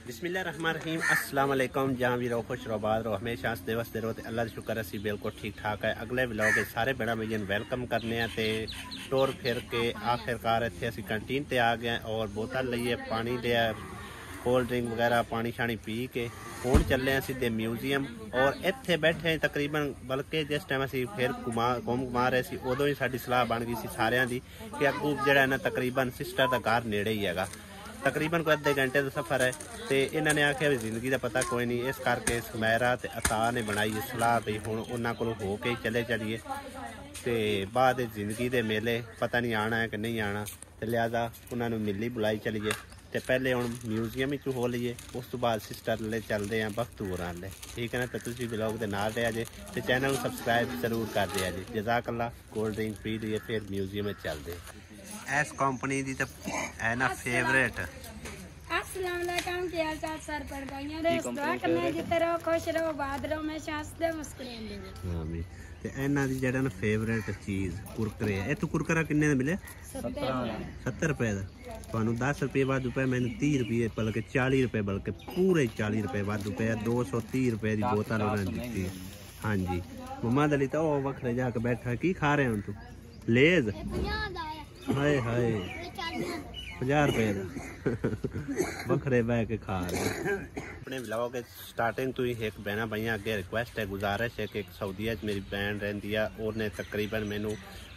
बिस्मिल्लाहिर्रहमानिर्रहीम अस्सलाम वालेकुम। जहाँ भी रहो खुश रहो आबाद रहो हमेशा हंसते वसते रहो। अल्लाह का शुक्र असी बिल्कुल ठीक ठाक है। अगले व्लॉग के सारे बड़ा भैया वेलकम करने ते टोर फिर के आखिरकार इतने असी कैंटीन ते आ गए और बोतल लईए पानी लिया कोल्ड ड्रिंक वगैरह पानी शानी पी के हुण चले हैं सीधे म्यूजियम और इत्थे बैठे तकरीबन बल्कि जिस टाइम असी फिर घुमा रहे सी उदों ही साडी सलाह बन गई सी सारियां दी कि अगू जिहड़ा ना तकरीबन सिस्टर दा घर नेड़े ही हैगा, तकरीबन कोई अद्धे घंटे का सफ़र है। तो इन्होंने आख्या भी जिंदगी का पता कोई नहीं, इस करके सुमैरा ते अता ने बनाई सलाह भी हुण उन्हां कोलों हो के चले चलिए तो बाद जिंदगी के मेले पता नहीं आना है कि नहीं आना, तो लिहाजा उन्होंने मिली बुलाई चलीए। तो पहले हम म्यूजियम ही हो लीए, उस तो बाद सिस्टर ले चलते हैं बख्तूर वाले, ठीक है ना। तो तुम ब्लॉग के नाल रहा जे तो चैनल सबसक्राइब जरूर कर दिया जी। जज़ाकल्ला। कोल्ड ड्रिंक पी लीए फिर म्यूजियम में चलते। इस कंपनी की तो है ना फेवरेट। अस्सलाम वालेकुम, क्या हाल चाल सर पर भाइयों रे दुआ करने जिते रहो खुश रहो आबाद रहो हमेशा हंसदे मुस्कुरांदे रहो। हां भी ते इन्हां दी जेड़ा ना फेवरेट चीज कुरकुरे है। इत्थों कुरकुरा किन्ने दा मिले? 70 रुपए दा। तुहानू 10 रुपए वाद रुपए मैंने 30 रुपए बल्कि 40 रुपए बल्कि पूरे 40 रुपए वाद रुपए 230 रुपए की बोतल उन्होंने दी। हाँ जी मम्मा दली तो वखरे जाके बैठा की खा रहे हो तू? लेज हाय हाय 50 रुपए का वखरे बह के खा रहे। अपने ब्लॉग स्टार्टिंग तो ही एक बहना भाइयों अगे रिक्वेस्ट है गुजारिश है कि सऊदीया मेरी बहन रही है, उन्हें तकरीबन मैनू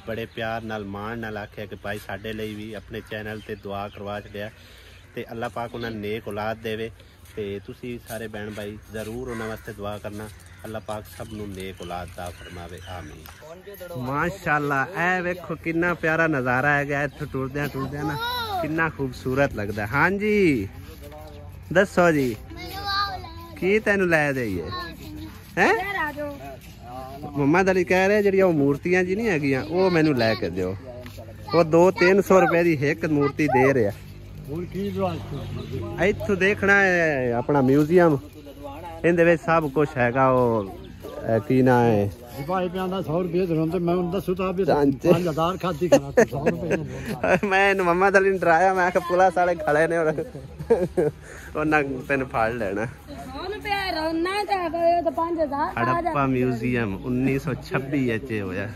बड़े प्यार नाल मान नाल आख्या कि भाई साडे लई भी अपने चैनल ते दुआ करवा छड़िया ते अल्लाह पाक उन्हें नेक औलाद देवे। ते तुसी सारे बहन भाई जरूर उन्होंने वास्ते दुआ करना, अल्लाह पाक सब नू नेक औलाद दा फरमावे आमीन। माशाअल्लाह ए वेखो कितना प्यारा नज़ारा है गया इत्थे टुरदे ना कितना खूबसूरत लगता है। हाँ जी दसो जी की तेन लै देइए हैं? मम्मा दली कह रहे जी मूर्तियां जी नहीं है वो मैनू लैके दो, वो 200-300 रुपए की एक मूर्ति दे रहा। इत्थों देखना है अपना म्यूजियम, इहदे सब कुछ हैगा। वो की ना है मैं मम्मा दली डराया मैं पुलिस वाले खड़े ने तेन फड़ लेना। हड़प्पा म्यूजियम 1926 होया।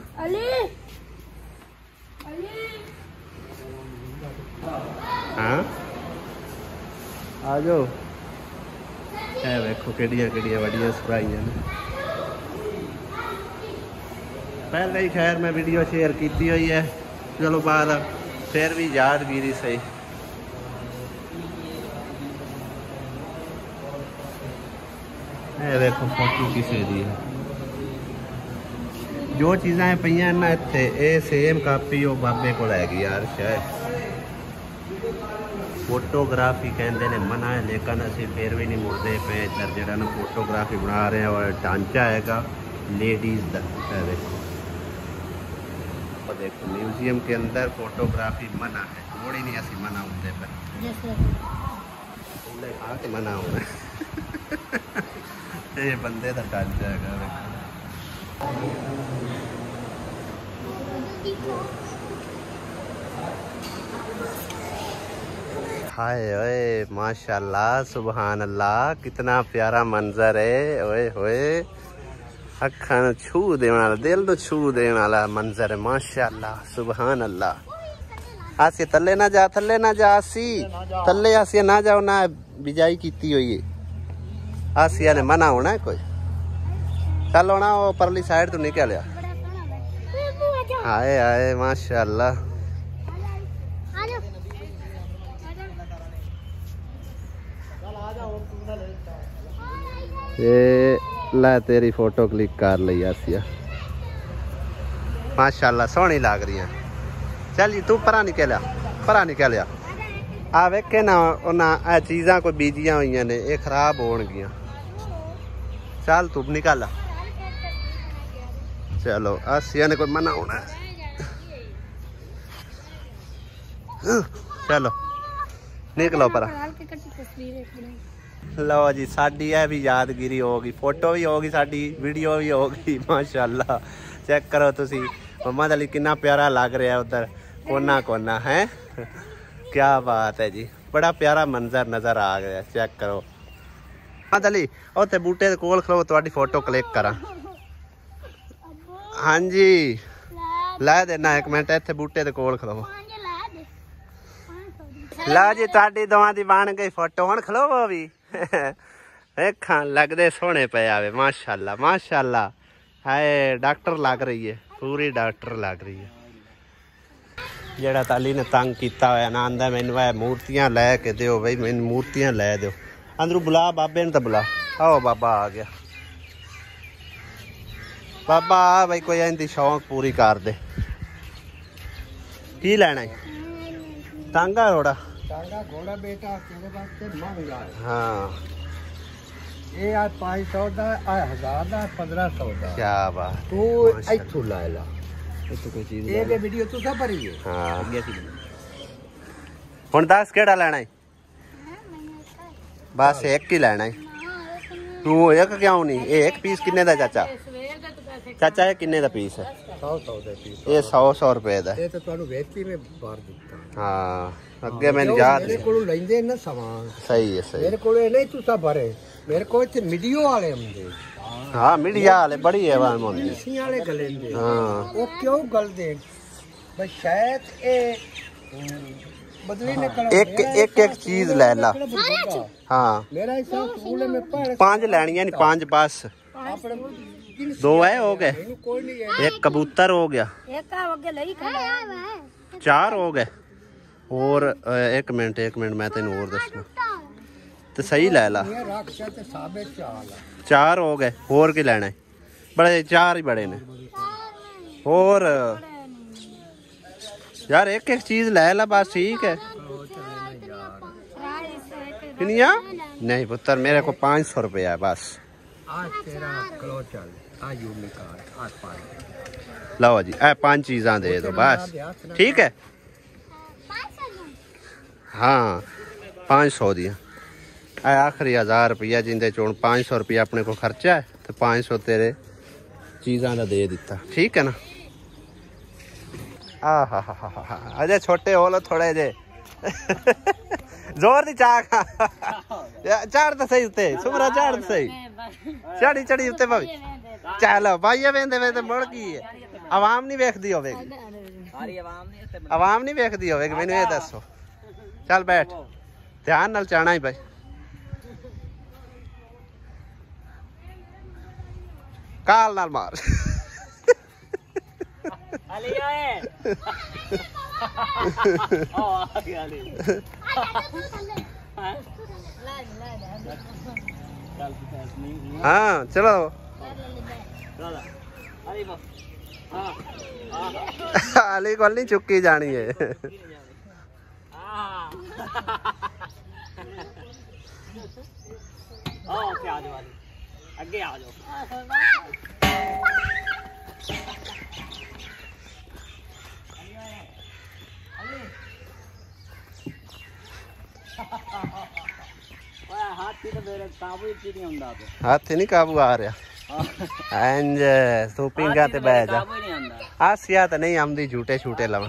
हाँ आ जाओ वेखो केड़ियां वड्डियां सफाइयां ने। पहले ही खैर मैं वीडियो शेयर की हुई है, चलो बाद फिर भी यादगिरी सही। देखो फोटो किसी दी है जो चीज़ा पईयां ना इत्थे ये सेम कापी वो बाबे को हैगी यार शायद। फोटोग्राफी कहते हैं मना है लेकिन असी फिर भी नहीं मुड़ते पे इधर जरा ना फोटोग्राफी बना रहे हैं और ढांचा हैगा लेडीज का। देखो म्यूजियम के अंदर फोटोग्राफी मना है, थोड़ी नहीं ऐसी मना होते पर मना होना ये बंदे का ढांचा है। हाय ओए माशाल्लाह सुबहान अल्लाह कितना प्यारा मंजर है। ओए होए अखा छू देने वाला दिल तो छू देने वाला मंजर है माशाल्लाह सुबहान अल्लाह। आसिया थले ना जा आसी थले आसिया ना जाओ ना बिजाई की हुई है। आसिया ने मना होना है कोई चल होना वो परली साइड तो निकल गया। हाय हाय माशाल्लाह ये ला तेरी फोटो क्लिक कर ली आसिया माशाल्लाह सोहनी लग रही है। चल तू परा निकलिया आ वेखे ना उन्हें चीज़ा कोई बीजिया हुई ने ये खराब होणगियां। चल तू निकल चलो आसिया ने कोई मना होना चलो निकलो परा। लो जी साडी है भी यादगिरी होगी, फोटो भी होगी साडी वीडियो भी होगी माशाल्लाह। चेक करो तुसी मम्मा दली कितना प्यारा लग रहा है उधर कोना है। क्या बात है जी, बड़ा प्यारा मंजर नजर आ गया। चेक करो हाँ दली उत्थे बूटे दे कोल खलो तुहाडी फोटो क्लिक करा। हाँ जी लै देना एक मिनट इत्थे बूटे दे कोल खलो। ला जी तुहाडी दोवां दी बन गई फोटो हुण खलोवो भी देखा लगदे सोहणे पे आवे माशाल्लाह माशाल्लाह। हाय डॉक्टर लग रही है पूरी डॉक्टर लग रही है। जेड़ा ताली ने तंग किया होया ना आंदा मैनू मूर्तियां लैके दिओ बई मैनू मूर्तियां लै दिओ। अंदरों बुला बाबे ने तो बुला। आओ बाबा आ गया। बाबा आ बई कोई इनकी शौक पूरी कर दे। की लैना है टांगा घोड़ा? टांगा घोड़ा बेटा तेरे वास्ते महंगा है। हाँ ये आज 500 दा 1000 दा 1500 दा। क्या बात तू इथों ला ला इथों कोई चीज ये वीडियो तू सब भरी है। हाँ हुण दस केड़ा लेना है? बस एक ही लेना है। तू एक क्यों नहीं? एक पीस किन्ने दा चाचा? चाचा ये किन्ने दा पीस है? 100 दा पीस। ये 100 रुपए दा। ये तो ਤੁਹਾਨੂੰ ਵੇਚੀ में बाहर ਦਿੱਤਾ। हाँ ਅੱਗੇ ਮੈਨੂੰ याद मेरे ਕੋਲੋਂ ਲੈਂਦੇ ਨਾ ਸਮਾਨ। सही है सही। मेरे ਕੋਲ ਇਹ ਨਹੀਂ ਤੁਸੀਂ ਭਰੇ मेरे को इत्थे मीडियो वाले ਹੁੰਦੇ। हाँ मीडिया वाले बड़ी आवाम होंदी। इसी वाले गलेंदे। हाँ वो क्यों गलदे? बस शायद ए बदली निकल एक चीज ले ला। हाँ मेरा हिसाब स्कूल में पढ़ 5 लेनियां नहीं 5 बस। दो है हो गए। कोई नहीं है। एक कबूतर हो गया। एक हो गया लई खड़ा 4 हो गए। और एक मिनट मैं तेन और दसना तो सही ले ला। ये राक्षा ते साबित चाल है। 4 हो गए। और की लेना है? बड़े 4 ही बड़े ने। और यार एक चीज ले ला बस ठीक है। किनिया? नहीं पुत्र मेरे को 500 रुपया है बस। आज तेरा कलो चल आज यू निकाल आज 5। लो जी ए 5 चीज़ां दे दो बस ठीक है। हाँ 500 दिया आखिरी 1000 रुपया जिंदे चोण 500 रुपया अपने को खर्चा है तो 500 तेरे चीज़ां दा दे दिता ठीक है ना। हा अजय छोटे हो लो थोड़े जे जोर दी चाक चढ़ तो सही उत्ते सुमरा चढ़ तो सही चढ़ी चढ़ी उत्ते भाभी चलो भाई वेंदे वेंदे मुड़ की है आवाम नहीं वेखदी होवेगी आवाम नहीं वेखदी होवेगी मैनू ये दसो। चल बैठ ध्यान नाल चाहना ही भाई। काल नाल मार हाँ चलो अली को नहीं चुकी जानी है। आगे आ जाओ। हाथी नहीं काबू आ रहा इंज तू पिंगा ते बह जा। आसिया तो नहीं आमदी झूठे छूटे लवा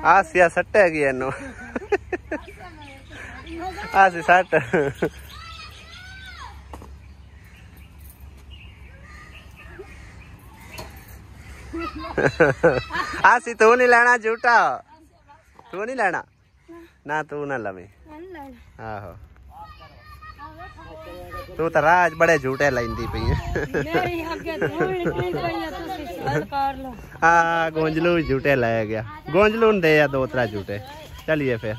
आसिया सट्टे गई इनू आसी सट आसी तू नहीं लेना झूठा तू नहीं लेना ना तू ना लवी आहो तू तो राज बड़े झूठे लाइंदी पई हाँ गोंजलू झूठे लाया गया गोंजलू दे या 2-3 झूठे। चलिए फिर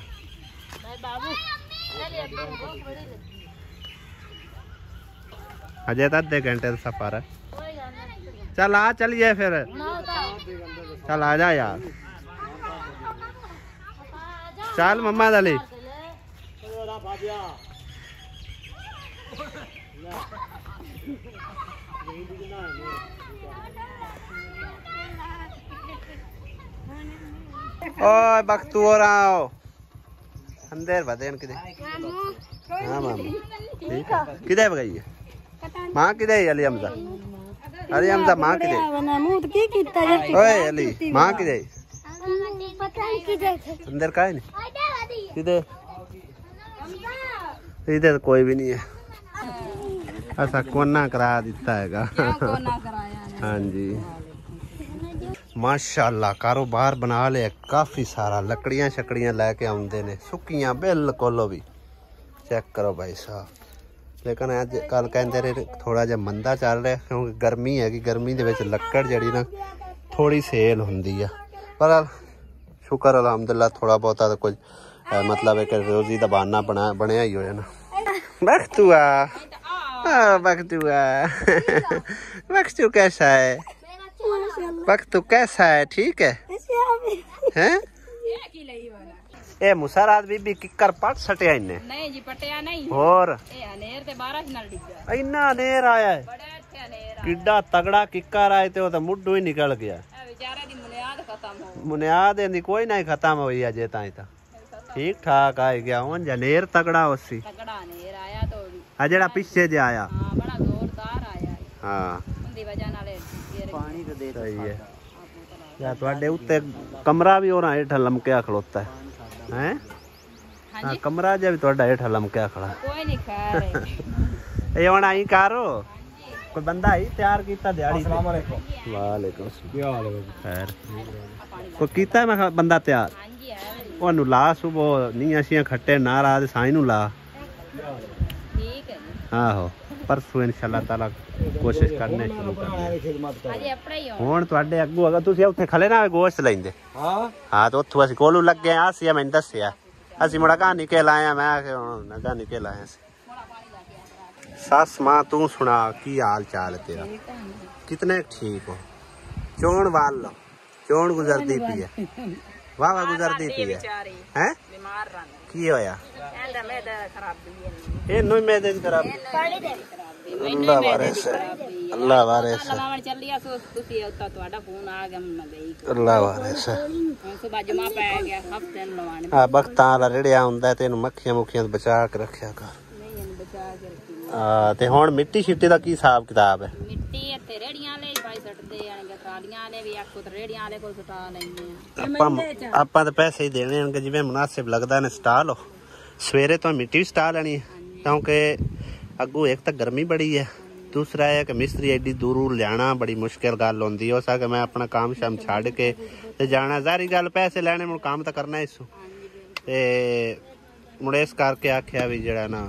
अजय तो आधे घंटे का सफर है। चल आ चलिए फिर चल आ जा यार चल मम्मा दली ओए बख्तू हो रहा हो अंदर बदेन किधे हाँ मामा ठीक है किधे बगाई है माँ किधे है अली हमजा माँ किधे ओए अली माँ किधे अंदर का है नहीं किधे इधर कोई भी नहीं है ऐसा कोना करा दिता हैगा हाँ जी माशाल्लाह कारोबार बना लिया काफी सारा लकड़ियां शकड़ियां लेके आउंदे ने सुक्कियां बिल्कुल भी चेक करो भाई साहब लेकिन अज कल कहते रहे थोड़ा जिहा मंदा चल रहा क्योंकि गर्मी है कि गर्मी दे विच लक्कड़ जड़ी ना थोड़ी सेल हुंदी है पर शुक्र अलहमदुलिल्लाह थोड़ा बहुत तो कुछ मतलब एक रोजी का बहाना बनया ही हो जाना बख्तुआ बख्तू कैसा है बख्तू कैसा है ठीक है हैं ए मुसरात बीबी किकर पट सटिया इन्ने नहीं जी पटिया नहीं और ए हनेर ते 12 नाल डिग्गा इन्ना हनेर आया है बड़ा अच्छे हनेर किड्डा तगड़ा किकर आए ते ओ ते मुड्ढू ही निकल गया बेचारे दी बुनियाद खत्म हो बुनियाद इहदी कोई नहीं खत्म हुई अजे ताई ता ठीक ठाक आ गया हुन जनेर तगड़ा उसी तगड़ा हनेर आया तो आ जेड़ा पीछे जे आया हां बड़ा जोरदार आया हां उंदी वजह नाल पानी तो दे सही है या ਤੁਹਾਡੇ ਉੱਤੇ ਕਮਰਾ ਵੀ ਉਹਨਾਂ ਹੇਠ ਲਮਕਿਆ ਖਲੋਤਾ ਹੈ हैं हाँ कमरा जा भी थोड़ा हेठ लमकिया खड़ा कोई नहीं खा रहे ये होना ही कारो कोई बंदा ही तैयार कीता दिहाड़ी अस्सलाम वालेकुम वालेकुम क्या हाल है खैर कोई कीता मैं बंदा तैयार हां जी है ओनु ला सुबह नीया शियां खट्टे ना रात साई नु ला ठीक है आहो परसों इंशाल्लाह ताला कोशिश करने शुरू करने अजे अपना ही हो हुन ਤੁਹਾਡੇ ਅੱਗੂ ਅਗਾ ਤੁਸੀਂ ਉੱਥੇ ਖਲੇ ਨਾ ਗੋਸ਼ਤ ਲੈਂਦੇ ਹਾਂ ਤੇ ਉੱਥੋਂ ਅਸੀਂ ਕੋਲੂ ਲੱਗੇ ਆ ਸੀ ਮੈਨੂੰ ਦੱਸਿਆ ਅਸੀਂ ਮੁੜਾ ਕਹਾਣੀ ਕੇ ਲਾਇਆ ਮੈਂ ਹੁਣ ਕਹਾਣੀ ਕੇ ਲਾਇਆ ਸੀ ਸੱਸ ਮਾਂ ਤੂੰ ਸੁਣਾ ਕੀ ਹਾਲ ਚਾਲ ਤੇਰਾ ਕਿਤਨੇ ਠੀਕ ਹੋ ਚੋਣ ਵਾਲ ਚੋਣ ਗੁਜ਼ਰਦੀ ਪਈ ਹੈ ਵਾਹ ਵਾਹ ਗੁਜ਼ਰਦੀ ਪਈ ਹੈ ਹੈ बीमार रन ਕੀ ਹੋਇਆ एंदा मेदा खराबी है ਇਹਨੂੰ ਹੀ ਮੇਦੇ ਦੀ ਖਰਾਬੀ ਅੱਲਾ ਵਾਰਿਸ ਅੱਲਾ ਵਾਰਿਸ ਲਵਾਉਣ ਚੱਲਿਆ ਸੋ ਤੁਸੀਂ ਉੱਤਾ ਤੁਹਾਡਾ ਫੋਨ ਆ ਗਿਆ ਮੈਂ ਗਈ ਅੱਲਾ ਵਾਰਿਸ ਹੁਣ ਸੁਬਾ ਜਮਾ ਪੈ ਗਿਆ ਹਫਤੇ ਨੂੰ ਲਵਾਉਣ ਆ ਬਖਤਾਂ ਵਾਲਾ ਰੜਿਆ ਹੁੰਦਾ ਤੈਨੂੰ ਮੱਖੀਆਂ ਮੁੱਖੀਆਂ ਤੋਂ ਬਚਾ ਕੇ ਰੱਖਿਆ ਕਰ ਨਹੀਂ ਇਹਨੂੰ ਬਚਾ ਕੇ ਰੱਖੀ ਆ ਤੇ ਹੁਣ ਮਿੱਟੀ ਛਿੱਟੀ ਦਾ ਕੀ ਹਿਸਾਬ ਕਿਤਾਬ ਹੈ ਮਿੱਟੀ ਇੱਥੇ ਰੇੜੀਆਂ ਵਾਲੇ ਭਾਈ ਸੱਟਦੇ ਆਣਗੇ ਟਰਾਲੀਆਂ ਵਾਲੇ ਵੀ ਆਖੋ ਤੇ ਰੇੜੀਆਂ ਵਾਲੇ ਕੋਲ ਸਟਾ ਲੈਂਦੇ ਆ ਆਪਾਂ ਤਾਂ ਪੈਸੇ ਹੀ ਦੇਣੇ ਹਨ ਜਿਵੇਂ ਮੁਨਾਸਿਬ ਲੱਗਦਾ ਨੇ ਸਟਾ ਲਓ ਸਵੇਰੇ ਤੋਂ ਮਿੱਟੀ ਵੀ ਸਟਾ ਲੈਣੀ ਕਿਉਂਕਿ ਅੱਗੋਂ ਇੱਕ ਤਾਂ ਗਰਮੀ ਬੜੀ ਹੈ दूसरा है कि मिस्त्री एडी दूर लियाना बड़ी मुश्किल गल होंदी हो सके मैं अपना काम शाम छड़ के ते जाना जारी गल पैसे लैने मुड़ काम तो करना इस ते मुड़े इस करके आख्या भी जेड़ा ना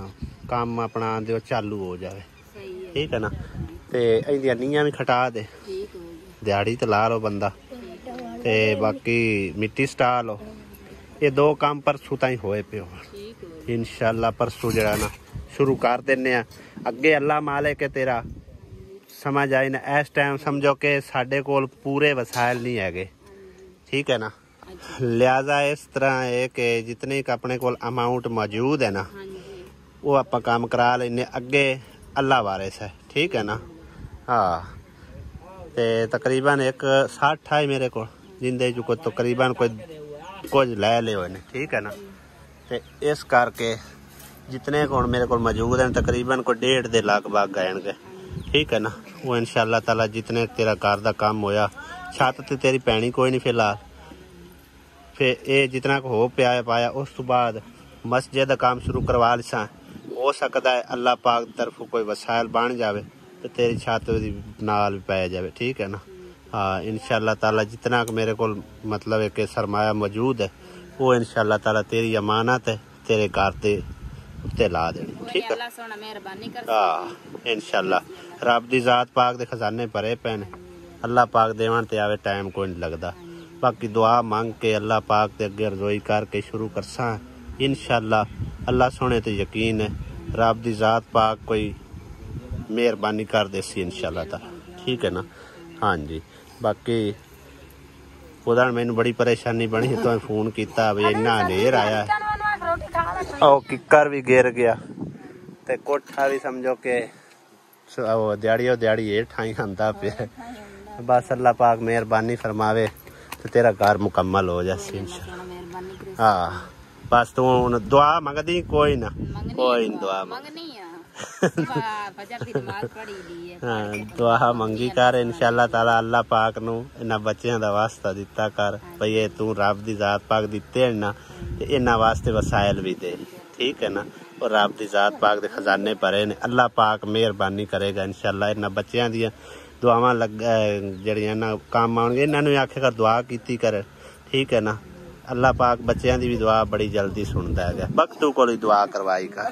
काम अपना दे चालू हो जाए ठीक है ना ते इंदियां नीयां भी खटा दे दिहाड़ी तो ला लो बंदा ते बाकी मिट्टी सटा लो ये दो काम परसों ताईं होए पे हो इंशाल्लाह परसों जेड़ा ना शुरू कर देने अगे अल्लाह मालिक है तेरा समझ आई ना इस टाइम समझो कि साढ़े कोल पूरे वसाइल नहीं है ठीक है ना लिहाजा इस तरह है कि जितने का अपने कोल अमाउंट मौजूद है ना वो आप काम करा लेने अगे अल्लाह वारिस है ठीक है ना हाँ ते तकरीबन एक 60 है मेरे को जिंदे जो कोई तकरीबन कोई कुछ लै ले हुए ठीक है ना ते इस करके जितने को मेरे को मौजूद हैं तकरीबन कोई 1.5 लाख बाग गए ठीक है ना वो इंशाल्लाह ताला जितने तेरा घर का काम होया छत ते तेरी पैनी कोई नहीं फिलहाल फिर ये जितना को हो पाया उस तो बाद मस्जिद का काम शुरू करवा लिसा हो सकता है अल्लाह पाक तरफ कोई वसाइल बन जाए तो तेरी छत नाल भी पाया जाए ठीक है ना हाँ इंशाल्लाह ताला जितना मेरे को मतलब है कि सरमाया मौजूद है वो इंशाल्लाह ताला तेरी अमानत है तेरे घर ते उत्ते ला देनी ठीक है अल्लाह सोना मेहरबानी कर हां इंशाल्लाह रब दी जात पाक दे खजाने भरे पे ने अल्लाह पाक देवन ते आवे टाइम कोई नहीं लगदा बाकी दुआ मांग के अल्लाह पाक दे अगे रज़ोई करके शुरू करसा इंशाल्लाह अल्लाह सोने ते यकीन है रब दी जात पाक कोई मेहरबानी कर देसी इंशाल्लाह ताला ठीक है ना हाँ जी बाकी उधर मैनू बड़ी परेशानी बनी तो फोन किया भी इन्ना हनेर आया है ओ किकर भी गिर गया ते कोठा भी समझो के दिहाड़ी ये ठाई आंदा पे। बस अल्लाह पाक मेहरबानी फरमावे तो तेरा घर मुकम्मल हो जाए इंशाल्लाह। हाँ बस तू दुआ मंगदी कोई ना कोई दुआ हाँ दुआ मंगी कर इंशाल्लाह ताला। अल्लाह पाक नू इन्हां बच्चियां दा वास्ता दिता कर भई ये तू रब दी जात पाक दिते ना ते इन्हां वास्ते वसाइल भी दे, ठीक है ना। और रब दी जात पाक दे खजाने भरे ने। अल्लाह पाक मेहरबानी करेगा इंशाल्लाह। इन्हां बच्चियां दियां दुआवां जड़ियां ना काम आउणगे। इन्हां नूं आखेगा दुआ कीती कर, ठीक है ना। अल्लाह पाक बच्चियां दी भी दुआ बड़ी जल्दी सुनदा है। बख्तू कोल ही दुआ करवाई कर।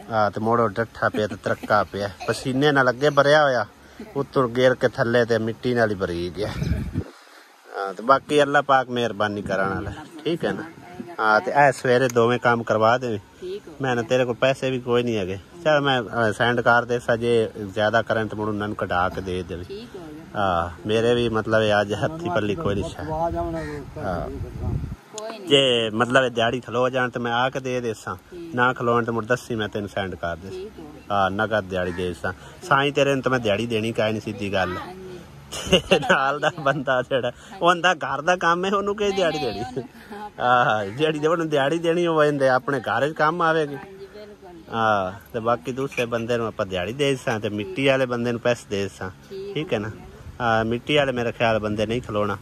हाँ तो मोड़ो डट्ठा पे तो तरक्का पे पसीने ना लगे भरिया होया उतर गिर के थले ते मिट्टी नाल ही भरी गया। हाँ तो बाकी अल्लाह पाक मेहरबानी कराना वाला, ठीक है ना। हाँ तो ऐ सवेरे दोवें काम करवा दे। मैंने तेरे को पैसे भी कोई नहीं है, चल मैं सेंड कर दे सजे ज्यादा करें तो मुड़ उन्होंने कटा के दे दे। हाँ मेरे भी मतलब आज हथी पल्ली कोई नहीं। हाँ जे मतलब दिहाड़ी खलो जान तो मैं आके दे देसा, ना खलोन तो मुड़ दसी मैं तेन सेंड कर दे। हाँ नगद दिहाड़ी दे देसा साई तेरे तो मैं दिहाड़ी देनी काई नहीं, सीधी गल। नाल दा बंदा जेड़ा ओंदा घर दा काम है ओनू के दिहाड़ी देनी। हाँ जेड़ी दे ओनू दिहाड़ी देनी हो वंदे अपने घर च काम आवेगी। हाँ ते बाकी दूसरे बंदे नू आपां दिहाड़ी दे देसा ते मिट्टी वाले बंदे नू पैसे दे देसा, ठीक है ना। हाँ मिट्टी वाले मेरे ख्याल बंदे नहीं खलोना।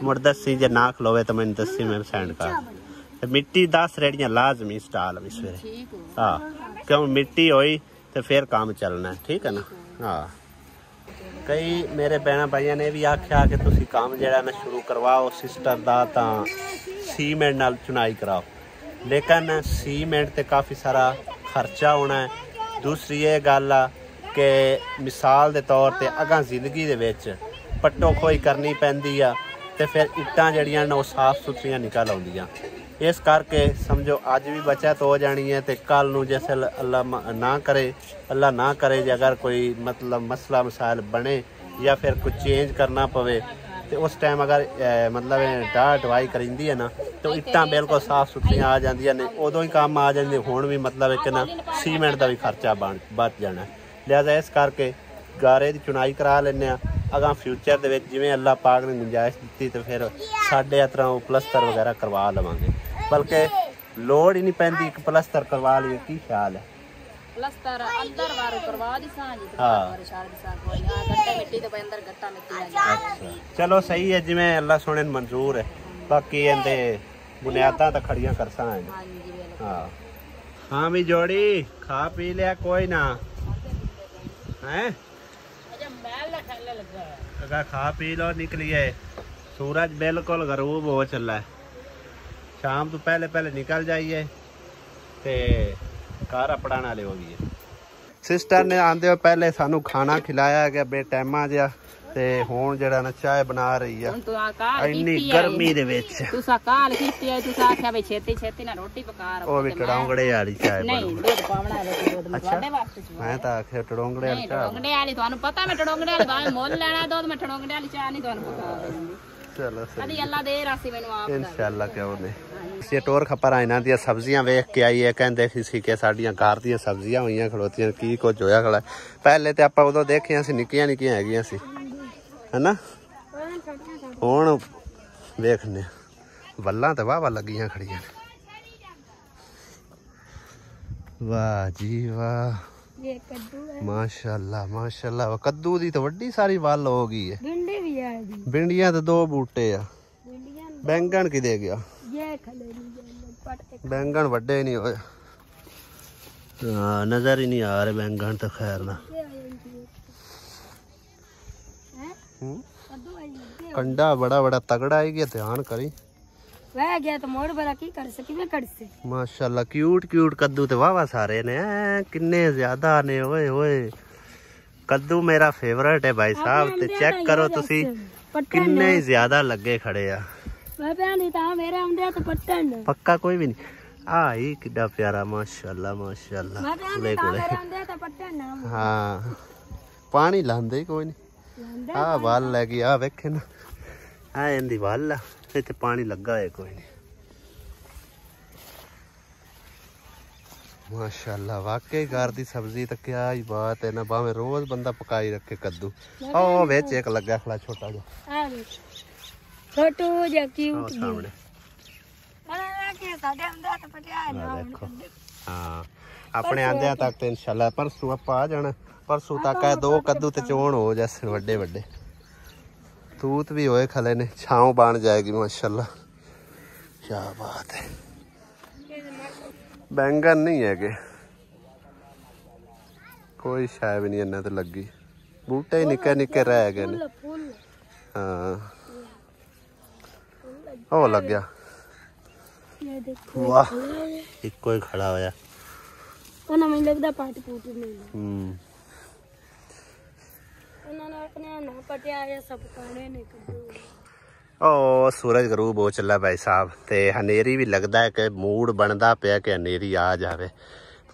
मुड़ दसी जे ना खलोवे तो मैंने दसी मैं सेंड कर मिट्टी 10 रेड़ियां लाजमी स्टाल भी सवेरे। हाँ क्यों मिट्टी होई तो फिर काम चलना है, ठीक है ना। हाँ कई मेरे भैन भाइयों ने भी आख्या कि तुसी काम जेड़ा ना शुरू करवाओ सिस्टर दा तां सीमेंट नाल चुनाई कराओ, लेकिन सीमेंट ते काफ़ी सारा खर्चा होना है। दूसरी ये गल आ कि मिसाल के तौर पर अगां जिंदगी दे विच पट्टो खोई करनी पैंदी आ ते फिर इट्टां जड़ियां न साफ सुथरियां निकल आउंदियां। इस करके समझो अज भी बचत हो जानी है तो कल नूं जैसे अल्लाह ना करे जे अगर कोई मतलब मसला मसाइल बने या फिर कुछ चेंज करना पवे तो उस टाइम अगर मतलब डाह डवाई करिंदी है ना तो इट्टां बिल्कुल साफ सुथरियां आ जांदियां ने, उदों ही काम आ जांदे। हुण भी मतलब एक ना सीमेंट का भी खर्चा बच जाना, लिहाजा इस करके गारे की चुनाई करा लें। अगर फ्यूचर दे विच जिवें अल्लाह पाक ने गुंजाइश दी तो फिर साढ़े तरह प्लस्तर वगैरह करवा लवांगे, बल्कि लोड़ ही नहीं पैंदी एक प्लस्तर करवा लिए। की ख्याल है? प्लस्तर अंदर वारो करवा दी सांझ। हां गट्टा मिट्टी दे अंदर गट्टा मिट्टी। अच्छा चलो सही है जिवें अल्लाह सोने मंजूर है। बाकी इहदे बुनियादां तां खड़ियां करसां हैं। हां जी बिल्कुल। हां हां भी जोड़ी खा पी लिया कोई ना हैं अगर खा पी लो निकलिए। सूरज बिल्कुल गरूब हो चला है, शाम तो पहले पहले निकल जाइए ते घर अपना नाले हो गई। सिस्टर ने आंदे हो पहले सानू खाना खिलाया गया बेटाइमा जिहा ते हुण जेड़ा ना चाय बना रही है इन्नी गर्मी दे विच। तुसा काल कीती है, तुसा आख्या भाई छेती छेती ना रोटी पका रहा। ओ भी टड़ोंगड़े वाली चाय नहीं दूध पावना है दूध ਤੁਹਾਡੇ ਵਾਸਤੇ मैं ਤਾਂ आख्या टड़ोंगड़े वाली चाय। टड़ोंगड़े वाली ਤੁਹਾਨੂੰ पता मैं टड़ोंगड़े वाली भाਵੇਂ ਮੁੱਲ ਲੈਣਾ दूध मैं टड़ोंगड़े वाली चाय नहीं ਤੁਹਾਨੂੰ पका देंगी। चलो सही अल्लाह दे रासी मैनू आप इंशाअल्लाह क्यों नहीं। ਅਸੀਂ ਟੋਰ ਖਪਰ ਇਹਨਾਂ ਦੀਆਂ ਸਬਜ਼ੀਆਂ ਵੇਖ ਕੇ ਆਈਏ, ਕਹਿੰਦੇ ਸੀ ਕਿ ਸਾਡੀਆਂ ਘਰ ਦੀਆਂ ਸਬਜ਼ੀਆਂ ਹੋਈਆਂ ਖਲੋਤੀਆਂ ਕੀ ਕੁਝ ਹੋਇਆ ਖੜਾ। ਪਹਿਲੇ ਤੇ ਆਪਾਂ ਉਦੋਂ ਦੇਖਿਆ ਸੀ ਨਿੱਕੀਆਂ ਨਿੱਕੀਆਂ ਹੈਗੀਆਂ ਸੀ ਹੈਨਾ, ਹੁਣ ਵੇਖਨੇ ਵੱਲਾਂ ਤੇ ਵਾਹ ਲੱਗੀਆਂ ਖੜੀਆਂ ਨੇ। वाह जी वाह, ये कद्दू है माशाल्लाह माशाल्लाह। कद्दू दी तो वड्डी सारी वल हो गई है। भिंडी भी है, भिंडियां तो 2 बूटे आ। बैंगन की दे गया, बैंगन वड्डे नहीं होए। नजर ही नहीं आ रहे बैंगन तो खैर ना। कंडा बड़ा बड़ा तगड़ा है गया, ध्यान करी वह गया तो मोड़ बड़ा की कर सकी मैं कर से। माशाल्लाह क्यूट क्यूट कद्दू तो वाह सारे ने किन्ने ज्यादा ने। ओए ओए कद्दू मेरा फेवरेट है भाई साहब। ते चेक करो तुसी किन्ने ज्यादा लगे खड़े आ। मैं नहीं था मेरे आंदे तो पट्टन पक्का कोई भी नहीं। ही किड्डा प्यारा माशाल्लाह माशाल्लाह। मैं आंदे तो पट्टन। हां पानी लांदे कोई नहीं। वाल लगी आ वेखे ना इंदी वाल इतने पानी लगा है कोई नहीं। माशाल्लाह वाकई घर दी सब्जी तो क्या ही बात है ना, भावे रोज बंदा पकाई रखे कद्दू। ओ विच एक लगा खड़ा छोटा जो आ छोटू जिहा क्यूट सामने के साडे अंदर तो पटिया ना देखो। हाँ अपने आंदिया तक तो इंशाल्लाह परसों आप आ जाना, परसों तक है 2 कद्दू ते चोण हो जैसे बड़े बड़े तूत भी होए खले ने, छांव बन जाएगी माशाल्लाह। क्या बात है। बैंगन नहीं है के कोई शायद भी नहीं इन्ना तो लगी, बूटे ही निके निके रह गए ने। हाँ ओ लग गया वाह इको ही खड़ा होया ਉਹਨਾਂ ਮੈਨੂੰ ਲੱਗਦਾ ਪਾਟ ਪੂਟ ਨਹੀਂ ਉਹਨਾਂ ਨੇ ਆਪਣੇ ਨਾ ਪਟਿਆ ਇਹ ਸਭ ਕਾਣੇ ਨੇ ओ सूरज गरूब हो चला भाई साहब, ते हनेरी भी लगता है कि मूड बनता पिया कि हनेरी आ जाए,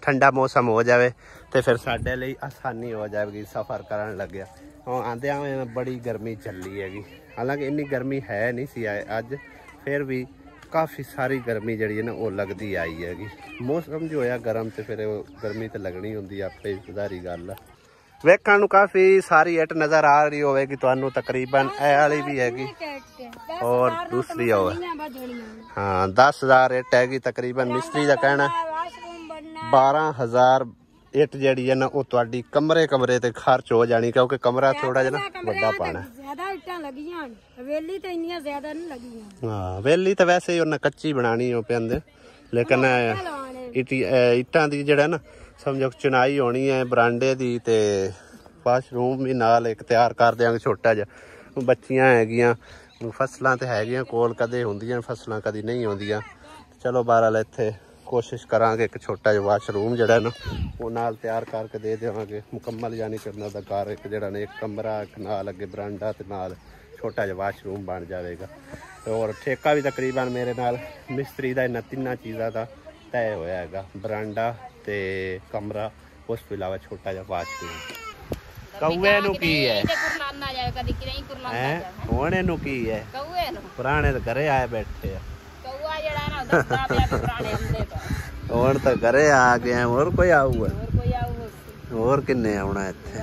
ठंडा मौसम हो जाए तो फिर साडे लिए आसानी हो जाएगी सफ़र करन लग्या। और आंदे हुए बड़ी गर्मी चली हैगी, हालांकि इन्नी गर्मी है नहीं सी अज, फिर भी काफ़ी सारी गर्मी जी है ना वो लगती आई हैगी। मौसम जो होया गर्म तो फिर गर्मी तो लगनी होंगी, आपे सुधारी गल है। वेखण नूं काफ़ी सारी इट नज़र आ रही होगी तुहानूं, तकरीबन ए वाली भी हैगी और दूसरी हो। हाँ 10,000 इट हैगी तकरीबन। मिस्त्री का कहना 12,000 इट जी है ना वो तुहाडी कमरे कमरे ते खर्च हो जानी, क्योंकि कमरा थोड़ा जिहा ना वड्डा पाना। हाँ वेली तो वैसे ही उन्हें कच्ची बनानी हो पैंदे, लेकिन इट्टां दी जिहड़ा ना समझो चुनाई होनी है बरांडे दी, ते वाशरूम भी नाल एक तैयार कर देंगे छोटा जिहा। बच्चियां हैगियां, फसलां ते हैगियां कोल, कदे होंदियां फसलां कदी नहीं होंदियां। चलो बहरहाल इत्थे कोशिश करांगे एक छोटा जिहा वाशरूम जिहड़ा ना वो नाल तैयार करके दे देवांगे मुकम्मल, यानी कि उन्हां दा घर एक जिहड़ा ने एक कमरा एक नाल अगे बरांडा ते नाल छोटा जिहा वाशरूम बन जाएगा। और ठेका भी तकरीबन मेरे नाल मिस्त्री दा इन्हां तिन्नां चीज़ां दा तय होया हैगा, बरांडा ते कमरा, उस तो इलावा छोटा जिहा वाशरूम। कौए नूं की है होने नूं की है, पुराने तो घरे आए बैठे हैं, हुण तो घरे आ गए, और कोई आऊगा, और किन्ने आउणा इत्थे।